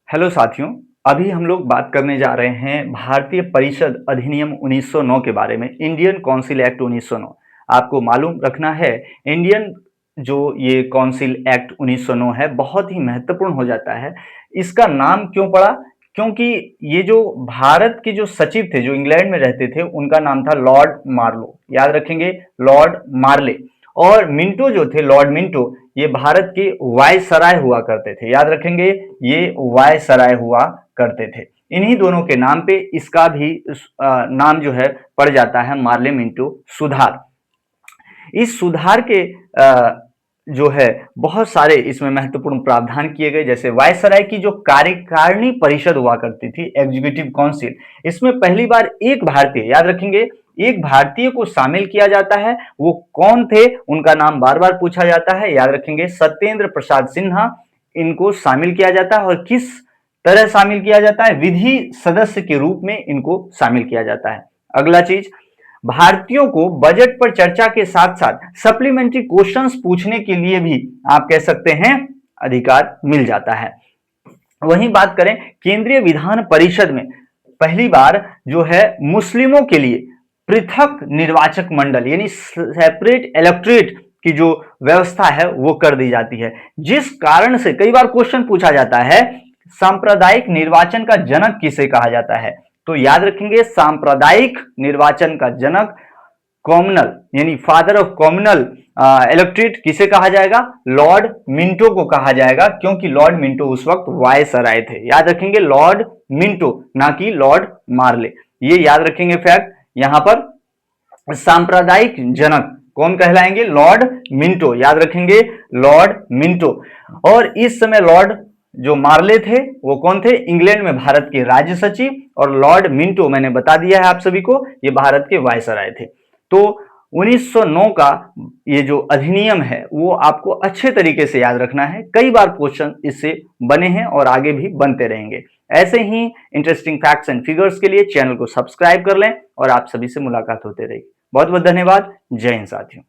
Hello साथियों। अभी हम लोग बात करने जा रहे हैं भारतीय परिषद अधिनियम 1909 के बारे में, इंडियन काउंसिल एक्ट 1909। आपको मालूम रखना है, इंडियन जो ये काउंसिल एक्ट 1909 है बहुत ही महत्वपूर्ण हो जाता है। इसका नाम क्यों पड़ा? क्योंकि ये जो भारत के जो सचिव थे, जो इंग्लैंड में रहते थे, उनका नाम था लॉर्ड मार्लो। याद रखेंगे, लॉर्ड मार्ले। और मिंटो जो थे, लॉर्ड मिंटो, ये भारत के वायसराय हुआ करते थे। याद रखेंगे, ये वायसराय हुआ करते थे। इन्हीं दोनों के नाम पे इसका भी नाम जो है पड़ जाता है, मार्ले मिंटो सुधार। इस सुधार के जो है बहुत सारे इसमें महत्वपूर्ण प्रावधान किए गए। जैसे वायसराय की जो कार्यकारिणी परिषद हुआ करती थी, एग्जीक्यूटिव काउंसिल, इसमें पहली बार एक भारतीय, याद रखेंगे, एक भारतीय को शामिल किया जाता है। वो कौन थे, उनका नाम बार बार पूछा जाता है। याद रखेंगे, सत्येंद्र प्रसाद सिन्हा। इनको शामिल किया जाता है और किस तरह शामिल किया जाता है? विधि सदस्य के रूप में इनको शामिल किया जाता है। अगला चीज, भारतीयों को बजट पर चर्चा के साथ साथ सप्लीमेंट्री क्वेश्चंस पूछने के लिए भी आप कह सकते हैं अधिकार मिल जाता है। वहीं बात करें केंद्रीय विधान परिषद में, पहली बार जो है मुस्लिमों के लिए पृथक निर्वाचक मंडल यानी सेपरेट इलेक्टोरेट की जो व्यवस्था है वो कर दी जाती है। जिस कारण से कई बार क्वेश्चन पूछा जाता है, सांप्रदायिक निर्वाचन का जनक किसे कहा जाता है? तो याद रखेंगे, सांप्रदायिक निर्वाचन का जनक, कॉमनल यानी फादर ऑफ कॉमनल इलेक्ट्रेट किसे कहा जाएगा? लॉर्ड मिंटो को कहा जाएगा, क्योंकि लॉर्ड मिंटो उस वक्त वायसराय थे। याद रखेंगे, लॉर्ड मिंटो, ना कि लॉर्ड मार्ले। ये याद रखेंगे फैक्ट। यहां पर सांप्रदायिक जनक कौन कहलाएंगे? Lord Minto. याद रखेंगे, लॉर्ड मिंटो। और इस समय लॉर्ड जो मार्ले थे वो कौन थे? इंग्लैंड में भारत के राज्य सचिव। और लॉर्ड मिंटो मैंने बता दिया है आप सभी को, ये भारत के वायसराय थे। तो 1909 का ये जो अधिनियम है वो आपको अच्छे तरीके से याद रखना है। कई बार क्वेश्चन इससे बने हैं और आगे भी बनते रहेंगे। ऐसे ही इंटरेस्टिंग फैक्ट्स एंड फिगर्स के लिए चैनल को सब्सक्राइब कर लें और आप सभी से मुलाकात होते रहेगी। बहुत बहुत धन्यवाद। जय हिंद साथियों।